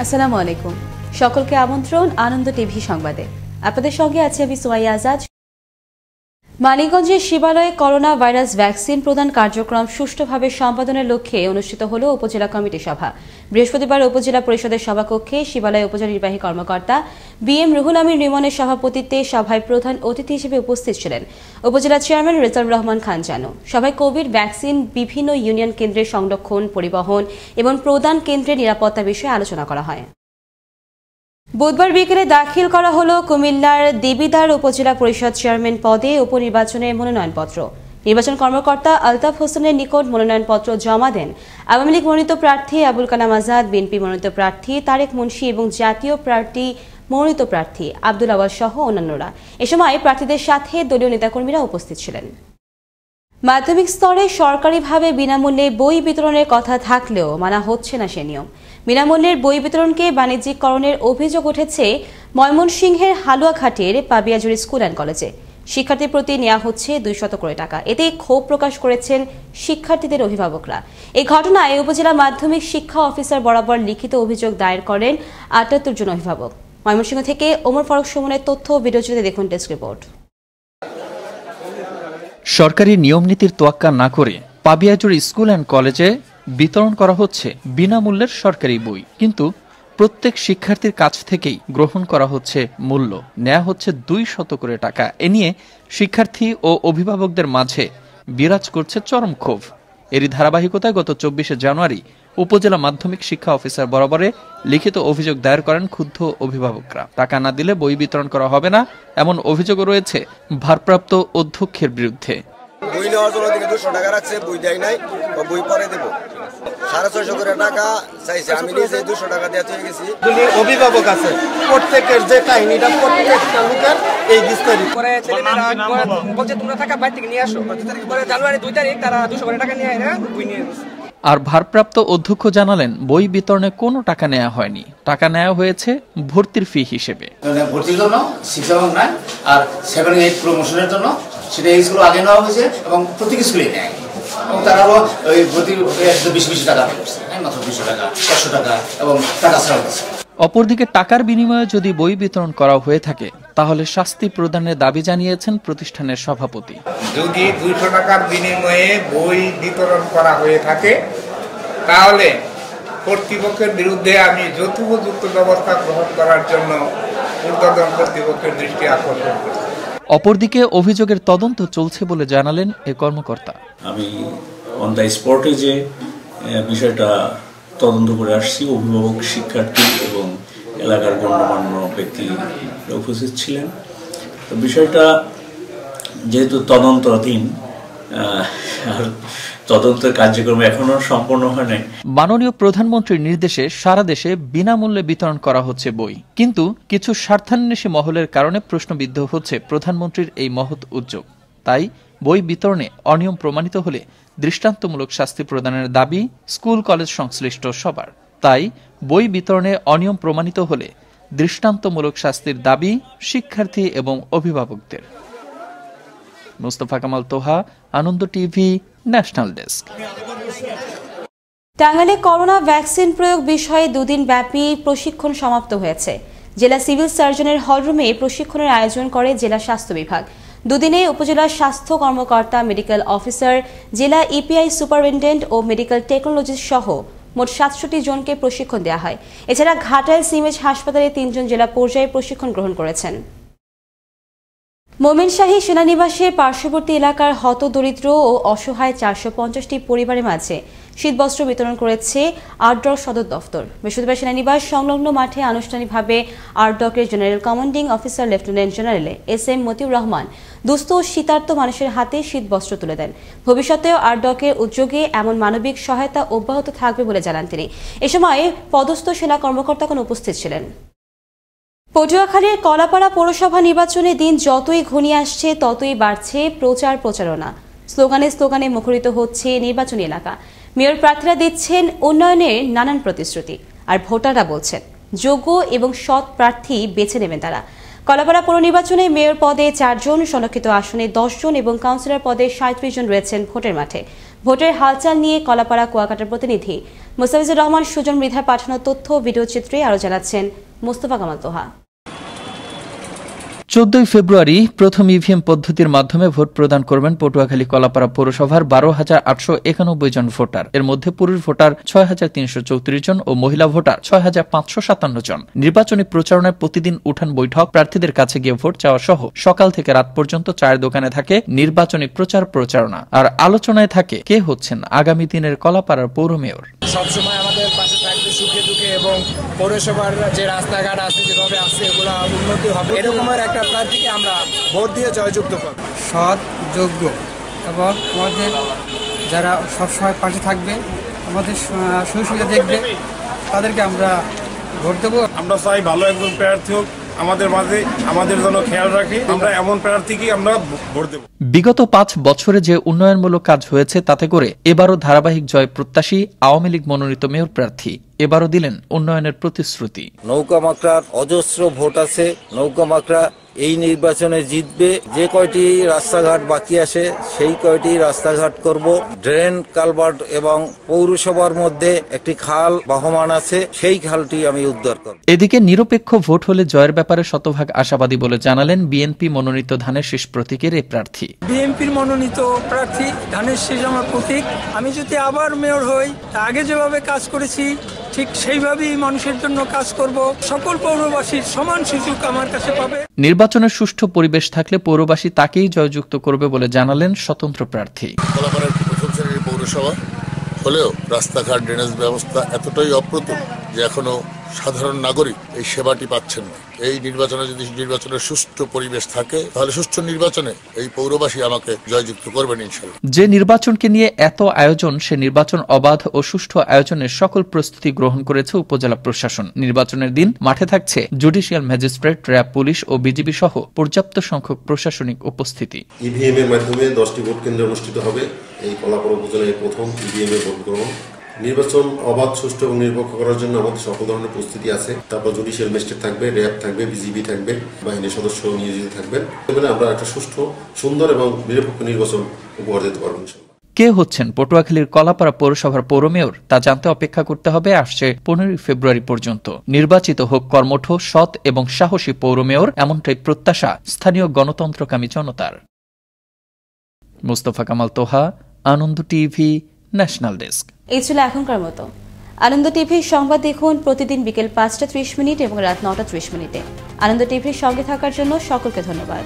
আসসালামু আলাইকুম। সকলকে আমন্ত্রণ আনন্দ টিভি সংবাদে। আপনাদের সঙ্গে আছি আমি সুমাইয়া আজাদ। মানিকগঞ্জের শিবালয়ে করোনা ভাইরাস ভ্যাকসিন প্রদান কার্যক্রম সুষ্ঠুভাবে সম্পাদনের লক্ষ্যে অনুষ্ঠিত হল উপজেলা কমিটি সভা। বৃহস্পতিবার উপজেলা পরিষদের সভাকক্ষে শিবালয় উপজেলা নির্বাহী কর্মকর্তা বিএম রুহুল আমিন রিমনের সভাপতিত্বে সভায় প্রধান অতিথি হিসেবে উপস্থিত ছিলেন উপজেলা চেয়ারম্যান রেজাউর রহমান খান জানু। সভায় কোভিড ভ্যাকসিন বিভিন্ন ইউনিয়ন কেন্দ্রের সংরক্ষণ, পরিবহন এবং প্রদান কেন্দ্রের নিরাপত্তা বিষয়ে আলোচনা করা হয়। বুধবার বিকেলে দাখিল করা হল কুমিল্লার দেবিদ্বার উপজেলা পরিষদ চেয়ারম্যান পদে উপনির্বাচনের মনোনয়নপত্র। নির্বাচন কর্মকর্তা আলতাফ হোসেনের নিকট মনোনয়নপত্র জমা দেন আওয়ামী লীগ মনোনীত প্রার্থী আবুল কালাম আজাদ, বিএনপি মনোনীত প্রার্থী তারেক মুন্সি এবং জাতীয় পার্টি মনোনীত প্রার্থী আব্দুল আওয়াল সহ অন্যান্যরা। এ সময় প্রার্থীদের সাথে দলীয় নেতাকর্মীরা উপস্থিত ছিলেন। মাধ্যমিক স্তরে সরকারিভাবে বিনামূল্যে বই বিতরণের কথা থাকলেও মানা হচ্ছে না সে নিয়ম। বিনামূল্যের বই বিতরণকে বাণিজ্যিকরণের অভিযোগ উঠেছে ময়মনসিংহের হালুয়াঘাটের পাবিয়াজুড়ি স্কুল অ্যান্ড কলেজে। শিক্ষার্থীর প্রতি নেওয়া হচ্ছে 200 করে টাকা। এতে ক্ষোভ প্রকাশ করেছেন শিক্ষার্থীদের অভিভাবকরা। এই ঘটনায় উপজেলা মাধ্যমিক শিক্ষা অফিসার বরাবর লিখিত অভিযোগ দায়ের করেন 78 জন অভিভাবক। ময়মনসিংহ থেকে ওমর ফারুক সুমনের তথ্য ভিডিওচিত্রে দেখুন ডেস্ক রিপোর্ট। সরকারি নিয়মনীতির তোয়াক্কা না করে পাবিয়াজুড়ি স্কুল অ্যান্ড কলেজে বিতরণ করা হচ্ছে বিনামূল্যের সরকারি বই, কিন্তু প্রত্যেক শিক্ষার্থীর কাছ থেকেই গ্রহণ করা হচ্ছে মূল্য, নেওয়া হচ্ছে 200 করে টাকা। এ নিয়ে শিক্ষার্থী ও অভিভাবকদের মাঝে বিরাজ করছে চরম ক্ষোভ। এরই ধারাবাহিকতায় গত 24শে জানুয়ারি উপজেলা মাধ্যমিক শিক্ষা অফিসার বরাবরে লিখিত অভিযোগ দায়ের করেন ক্ষুব্ধ অভিভাবকরা। টাকা না দিলে বই বিতরণ করা হবে না, এমন অভিযোগও রয়েছে ভারপ্রাপ্ত অধ্যক্ষের বিরুদ্ধে। বই নেওয়ার জন্য 200 টাকা রাখছে, বই দেয় নাই, বই পরে দেবো। 650 করে টাকা চাইছে, আমি নিজে 200 টাকা দিয়ে চলে গেছি। অভিভাবক আছে, প্রত্যেকের যে কাহিনীটা প্রত্যেকটা লোকের এই বিস্তারিত পরে ছেলেমেয়েরা বলছে তোমরা টাকা বাইরে থেকে নিয়ে আসো। পরে জানুয়ারি 2 তারিখ তারা 200 করে টাকা নিয়ে এরা বই নিয়ে গেছে। আর ভারপ্রাপ্ত অধ্যক্ষ জানালেন বই বিতরণে কোনো টাকা নেওয়া হয়নি, টাকা নেওয়া হয়েছে ভর্তির ফি হিসেবে। ভর্তির জন্য শিক্ষক নাই, আর 7-8 প্রমোশনের জন্য সেটা এই স্কুল আগে নেওয়া হয়েছে এবং প্রত্যেক স্কুলে নেয়, এবং তারাও ওই ভর্তির 20 টাকা পেয়েছে, মাত্র 200 টাকা, 100 টাকা এবং টাকা ছাড়া দিচ্ছে। অপরদিকে টাকার বিনিময়ে যদি বই বিতরণ করা হয়ে থাকে তাহলে শাস্তি প্রদানের দাবি জানিয়েছেন প্রতিষ্ঠানের সভাপতি। যদি 200 টাকার বিনিময়ে বই বিতরণ করা হয়ে থাকে তাহলে কর্তৃপক্ষের বিরুদ্ধে আমি যথোপযুক্ত ব্যবস্থা গ্রহণ করার জন্য ঊর্ধ্বতন কর্তৃপক্ষের দৃষ্টি আকর্ষণ করছি। অপরদিকে অভিযোগের তদন্ত চলছে বলে জানালেন এ কর্মকর্তা। আমি অন দ্য স্পটে যে বিষয়টা তদন্ত করে আসছি, অভিভাবক, শিক্ষার্থী এবং এলাকার গণ্যমান্য ব্যক্তি উপস্থিত ছিলেন। তো বিষয়টা যেহেতু তদন্তাধীন, আর তদন্তের কার্যক্রম এখনো সম্পন্ন হয় নাই। মাননীয় প্রধানমন্ত্রীর নির্দেশে সারা দেশে বিনামূল্যে বিতরণ করা হচ্ছে বই, কিন্তু কিছু স্বার্থান্বেষী মহলের কারণে প্রশ্নবিদ্ধ হচ্ছে প্রধানমন্ত্রীর এই মহৎ উদ্যোগ। তাই বই বিতরণে অনিয়ম প্রমাণিত হলে দৃষ্টান্তমূলক শাস্তি প্রদানের দাবি স্কুল কলেজ সংশ্লিষ্ট সবার। তাই বই বিতরণে অনিয়ম প্রমাণিত হলে দৃষ্টান্তমূলক শাস্তির দাবি শিক্ষার্থী এবং অভিভাবকদের। মুস্তফা কামাল তোহা, আনন্দ টিভি, ন্যাশনাল ডেস্ক। টাঙ্গাইলে করোনা ভ্যাকসিন প্রয়োগ বিষয়ে 2 দিন ব্যাপী প্রশিক্ষণ সমাপ্ত হয়েছে। জেলা সিভিল সার্জনের হলরুমে প্রশিক্ষণের আয়োজন করে জেলা স্বাস্থ্য বিভাগ। 2 দিনে উপজেলার স্বাস্থ্য কর্মকর্তা, মেডিকেল অফিসার, জেলা ইপিআই সুপারিনটেন্ডেন্ট ও মেডিকেল টেকনোলজিস্ট সহ মোট 67 জনকে প্রশিক্ষণ দেওয়া হয়। এছাড়া ঘাটাইল সিমেজ হাসপাতালে 3 জন জেলা পর্যায়ে প্রশিক্ষণ গ্রহণ করেছেন। মোমিনশাহী সেনানিবাসের পার্শ্ববর্তী এলাকার হতদরিদ্র ও অসহায় 450টি পরিবারের মাঝে শীতবস্ত্র বিতরণ করেছে আরডক সদর দফতর। বৃহস্পতিবার সেনানিবাস সংলগ্ন মাঠে আনুষ্ঠানিকভাবে আরডকের general commanding officer lieutenant general SM Motiur Rahman দুস্থ ও শীতার্ত মানুষের হাতে শীতবস্ত্র তুলে দেন। ভবিষ্যতেও আরডকের উদ্যোগে এমন মানবিক সহায়তা অব্যাহত থাকবে বলে জানান তিনি। এ সময় পদস্থ সেনা কর্মকর্তাগণ উপস্থিত ছিলেন। পটুয়াখালীর কলাপাড়া পৌরসভা নির্বাচনের দিন যতই ঘনিয়ে আসছে ততই বাড়ছে প্রচারণা। স্লোগানে মুখরিত হচ্ছে নির্বাচনী এলাকা। মেয়র প্রার্থীরা দিচ্ছেন উন্নয়নের নানান প্রতিশ্রুতি, আর ভোটাররা বলছেন যোগ্য এবং সৎ প্রার্থী বেছে নেবেন তারা। কলাপাড়া পৌর নির্বাচনে মেয়র পদে 4 জন, সংরক্ষিত আসনে 10 জন এবং কাউন্সিলর পদে 37 জন রয়েছেন ভোটের মাঠে। ভোটের হালচাল নিয়ে কলাপাড়া কুয়াকাটার প্রতিনিধি মোস্তাফিজুর রহমান সুজন মৃধার পাঠানো তথ্য ভিডিও চিত্রে আরো জানাচ্ছেন মোস্তফা কামাল তোহা। 14 ফেব্রুয়ারি প্রথম ইভিএম পদ্ধতির মাধ্যমে ভোট প্রদান করবেন পটুয়াখালী কলাপাড়া পৌরসভার 12,891 জন ভোটার। এর মধ্যে পুরুষ ভোটার 6,334 জন ও মহিলা ভোটার 6,557 জন। নির্বাচনী প্রচারণায় প্রতিদিন উঠান বৈঠক, প্রার্থীদের কাছে গিয়ে ভোট চাওয়া সহ সকাল থেকে রাত পর্যন্ত চায়ের দোকানে থাকে নির্বাচনী প্রচারণা। আর আলোচনায় থাকে কে হচ্ছেন আগামী দিনের কলাপাড়ার পৌর মেয়র। সবসময় আমাদের পাশে থাকবে সুখে দুঃখে এবং পৌরসভার যে রাস্তাঘাট আছে যেভাবে আছে এগুলো উন্নতি হবে, এরকমের একটা প্রার্থীকে আমরা ভোট দিয়ে জয়যুক্ত করব। সৎ, যোগ্য এবং আমাদের যারা সবসময় পাশে থাকবে, আমাদের সুবিধা দেখবে, তাদেরকে আমরা ভোট দেবো। আমরা চাই ভালো একজন প্রার্থী হোক আমাদের মাঝে, আমাদের জন্য খেয়াল রাখি, আমরা এমন প্রার্থীকে আমরা ভোট দেব। বিগত 5 বছরে যে উন্নয়নমূলক কাজ হয়েছে তাতে করে এবারও ধারাবাহিক জয় প্রত্যাশী আওয়ামী লীগ মনোনীত মেয়র প্রার্থী। এবারও দিলেন উন্নয়নের প্রতিশ্রুতি। নৌকামাকড়ার অজস্র ভোট আছে, নৌকামাকড়া এই নির্বাচনে জিতবে। যে কয়টি রাস্তাঘাট বাকি আছে সেই কয়টি রাস্তাঘাট করব। ড্রেন, কালভার্ট এবং পৌরসভার মধ্যে একটি খাল বহমান আছে, সেই খালটি আমি উদ্ধার করব। এদিকে নিরপেক্ষ ভোট হলে জয়ের ব্যাপারে শতভাগ আশাবাদী বলে জানালেন বিএনপি মনোনীত ধানের শীষ প্রতীকের এই প্রার্থী। বিএনপির মনোনীত প্রার্থী ধানের শীষ আমার প্রতীক। আমি যদি আবার মেয়র হই, আগে যেভাবে কাজ করেছি ঠিক সেইভাবেই মানুষের জন্য কাজ করব। সকল পৌরবাসীর সমান সুযোগ আমার কাছে পাবে। নির্বাচনের সুষ্ঠু পরিবেশ থাকলে পৌরবাসী তাকেই জয়যুক্ত করবে বলে জানালেন স্বতন্ত্র প্রার্থী। কলাপাড়ার প্রথম শ্রেণীর পৌরসভা হলেও রাস্তাঘাট, ড্রেনেজ ব্যবস্থা এতটাই অপ্রতুল যে এখনো সাধারণ নাগরিক এই সেবাটি পাচ্ছেন না। এই নির্বাচনে যদি নির্বাচনের সুষ্ঠু পরিবেশ থাকে তাহলে সুষ্ঠু নির্বাচনে এই পৌরবাসী আমাকে জয়যুক্ত করবেন ইনশাআল্লাহ। যে নির্বাচনকে নিয়ে এত আয়োজন, সে নির্বাচন অবাধ ও সুষ্ঠু আয়োজনের সকল প্রস্তুতি গ্রহণ করেছে উপজেলা প্রশাসন। নির্বাচনের দিন মাঠে থাকছে জুডিশিয়াল ম্যাজিস্ট্রেট, র্যাব, পুলিশ ও বিজিবি সহ পর্যাপ্ত সংখ্যক প্রশাসনিক উপস্থিতি। ইভিএম এর মাধ্যমে 10টি ভোট কেন্দ্র অনুষ্ঠিত হবে। এই কলাপাড়া উপজেলায় প্রথম ইভিএম এর ভোট গ্রহণ। নির্বাচন অবাধ, সুষ্ঠু এবং নিরপেক্ষ করার জন্য আমাদের সকল ধরনের প্রস্তুতি আছে। তারপর জুডিশিয়াল ম্যাজিস্ট্রেট থাকবে, র্যাব থাকবে, বিজিবি থাকবে, বাহিনীর সদস্য নিয়োজিত থাকবেন। আমরা একটা সুষ্ঠু, সুন্দর এবং নিরপেক্ষ নির্বাচন উপহার দিতে পারবো ইনশাআল্লাহ। কে হচ্ছেন পটুয়াখালীর কলাপাড়া পৌরসভার পৌর মেয়র তা জানতে অপেক্ষা করতে হবে আসছে 15 ফেব্রুয়ারি পর্যন্ত। নির্বাচিত হোক কর্মঠ, সৎ এবং সাহসী পৌর মেয়র, এমনটাই প্রত্যাশা স্থানীয় গণতন্ত্রকামী জনতার। মোস্তফা কামাল তোহা, আনন্দ টিভি, ন্যাশনাল ডেস্ক। এই ছিল এখনকার মতো। আনন্দ টিভির সংবাদ দেখুন প্রতিদিন বিকেল 5টা 30 মিনিট এবং রাত 9টা 30 মিনিটে। আনন্দ টিভির সঙ্গে থাকার জন্য সকলকে ধন্যবাদ।